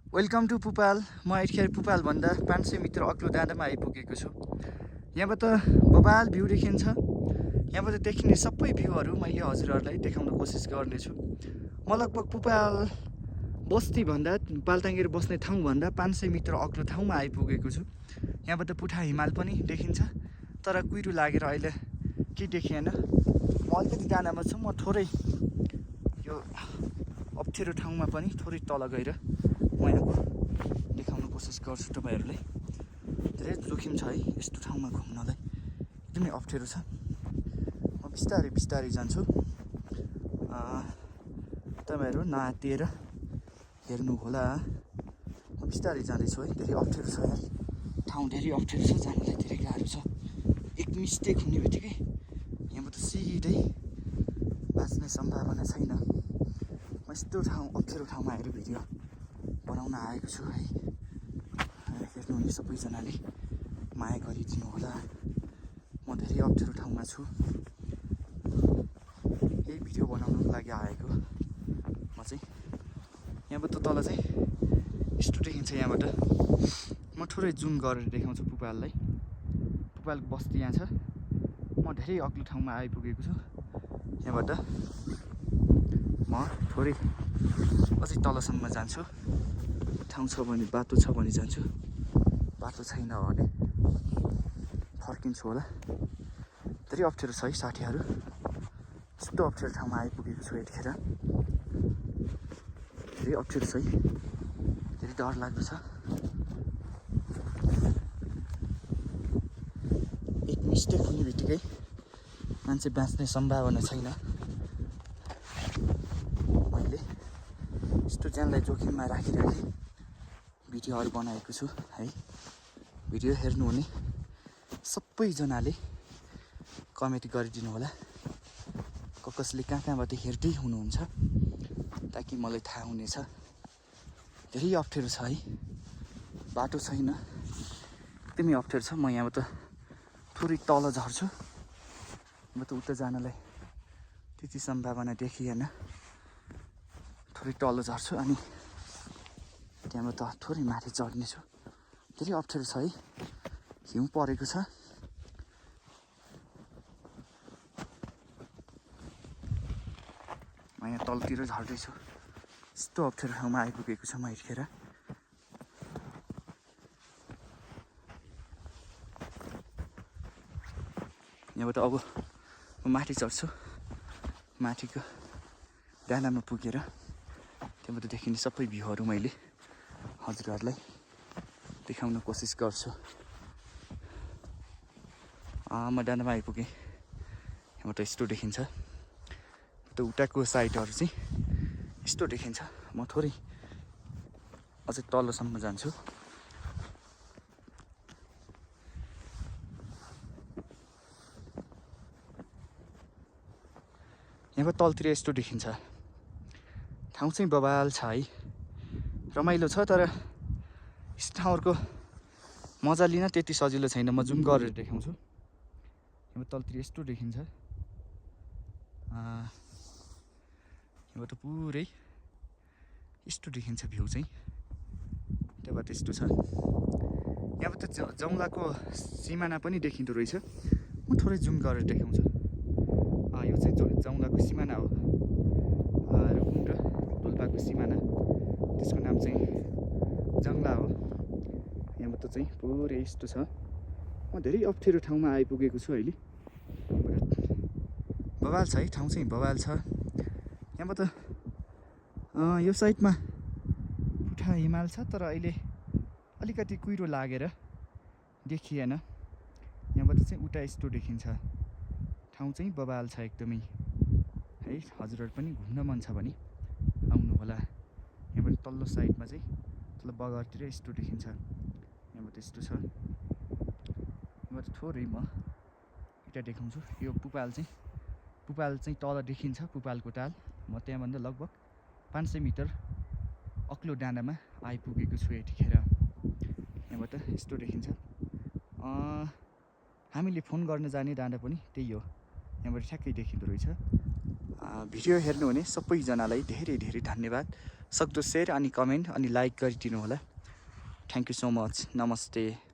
Welcome to पुपाल। म यतिखेर पुपाल भन्दा 500 मिटर अग्लो डाँडामा आइपुगेको छु। यहाँबाट बबाल भ्यू देखिन्छ। यहाँबाट देखिने सबै भ्यूहरू मैले हजुरहरूलाई देखाउन कोसिस गर्नेछु। म लगभग पुपाल बस्ती भन्दा पाल्टाङ्गेर बस्ने ठाउँ भन्दा 500 मिटर अग्लो ठाउँमा आइपुगेको छु। यहाँबाट पुठा हिमाल पनि देखिन्छ, तर कुहिरो लागेर अहिले केही देखिएन। म अलिकति डाँडामा छु। म थोरै यो अप्ठ्यारो ठाउँमा पनि थोरै तल गएर म यहाँको देखाउन कोसिस गर्छु तपाईहरूलाई। धेरै जोखिम छ है यस्तो ठाउँमा घुम्नलाई, एकदमै अप्ठ्यारो छ। म बिस्तारै बिस्तारै जान्छु। तपाईँहरू नआत्तिएर हेर्नु होला। म बिस्तारै जाँदैछु है। धेरै अप्ठ्यारो छ यार, ठाउँ धेरै अप्ठ्यारो छ, जानलाई धेरै गाह्रो छ। एक मिस्टेक हुने बित्तिकै यहाँबाट सिधै बाँच्ने सम्भावना छैन। म यस्तो अप्ठ्यारो ठाउँमा आएर भिडियो बनाउन आएको छु है। हेर्नुहुने सबैजनाले माया गरिदिनु होला। म धेरै अप्ठ्यारो ठाउँमा छु, यही भिडियो बनाउनुको लागि आएको म चाहिँ। यहाँबाट तल चाहिँ यस्तो देखिन्छ। यहाँबाट म थोरै जुम गरेर देखाउँछु पुपाललाई। पुपालको बस्ती यहाँ छ। म धेरै अग्लो ठाउँमा आइपुगेको छु। यहाँबाट म थोरै अझै तलसम्म जान्छु। ठाउँ छ भने, बाटो छ भने जान्छु, बाटो छैन भने फर्किन्छु होला। धेरै अप्ठ्यारो छ है साथीहरू। यस्तो अप्ठ्यारो ठाउँमा आइपुगेको छु यतिखेर। धेरै अप्ठ्यारो छ है, धेरै डर लाग्दो छ। एक मिस्टेक हुने बित्तिकै मान्छे बाँच्ने सम्भावना छैन। मैले यस्तो ज्यानलाई जोखिममा राखिराखी भिडियोहरू बनाएको छु है। भिडियो हेर्नुहुने सबैजनाले कमेन्ट गरिदिनु होला। कसले कहाँबाट हेर्दै हुनुहुन्छ, ताकि मलाई थाहा हुनेछ। धेरै अप्ठ्यारो छ है, बाटो छैन, एकदमै अप्ठ्यारो छ। म यहाँबाट थोरै तल झर्छु। म त उता जानलाई त्यति सम्भावना देखिएन। थोरै तल झर्छु अनि त्यहाँबाट थोरै माथि चढ्नेछु। धेरै अप्ठ्यारो छ है, हिउँ परेको छ। म यहाँ तलतिर झर्दैछु। यस्तो अप्ठ्यारो ठाउँमा आइपुगेको छ म यतिखेर। यहाँबाट अब म माथि चढ्छु। माथिको डाँडामा पुगेर त्यहाँबाट देखिने सबै भ्यूहरू मैले हजुरहरूलाई देखाउन कोसिस गर्छु। म डाँडामा आइपुगेँ। यहाँबाट यस्तो देखिन्छ। त्यो उताको साइडहरू चाहिँ यस्तो देखिन्छ। म थोरै अझै तलसम्म जान्छु। यहाँको तलतिर यस्तो देखिन्छ। ठाउँ चाहिँ बबाल छ है, रमाइलो छ। तर यस ठाउँहरूको मजा लिन त्यति सजिलो छैन। म जुम गरेर देखाउँछु। यहाँ तलतिर यस्तो देखिन्छ। यहाँबाट पुरै यस्तो देखिन्छ भ्यू चाहिँ। त्यहाँबाट यस्तो छ। यहाँबाट जौलाको सिमाना पनि देखिँदो रहेछ। म थोरै जुम गरेर देखाउँछु। यो चाहिँ जौलाको सिमाना हो। रुकुम र डोल्पाको सिमाना, त्यसको नाम चाहिँ जङ्ला हो। यहाँबाट चाहिँ पुरै यस्तो छ। म धेरै अप्ठ्यारो ठाउँमा आइपुगेको छु अहिले। बबाल छ है, ठाउँ चाहिँ बबाल छ। यहाँबाट यो साइडमा पुठा हिमाल छ, तर अहिले अलिकति कुहिरो लागेर देखिएन। यहाँबाट चाहिँ उता यस्तो देखिन्छ। ठाउँ चाहिँ बबाल छ एकदमै है। हजुरहरू पनि घुम्न मन छ भने आउनु होला। यहाँबाट तल्लो साइडमा चाहिँ तल बगरतिर यस्तो देखिन्छ। यहाँबाट यस्तो छ। यहाँबाट थोरै म यता देखाउँछु। यो पुपाल चाहिँ तल देखिन्छ, पुपालको टाल। म त्यहाँभन्दा लगभग 500 मिटर अग्लो डाँडामा आइपुगेको छु यतिखेर। यहाँबाट यस्तो देखिन्छ। हामीले फोन गर्न जाने डाँडा पनि त्यही हो। यहाँबाट ठ्याक्कै देखिँदो रहेछ। भिडियो हेर्नुहुने सबैजनालाई धेरै धेरै धन्यवाद। सक्दो सेयर अनि कमेन्ट अनि लाइक गरिदिनु होला। Thank you so much. नमस्ते।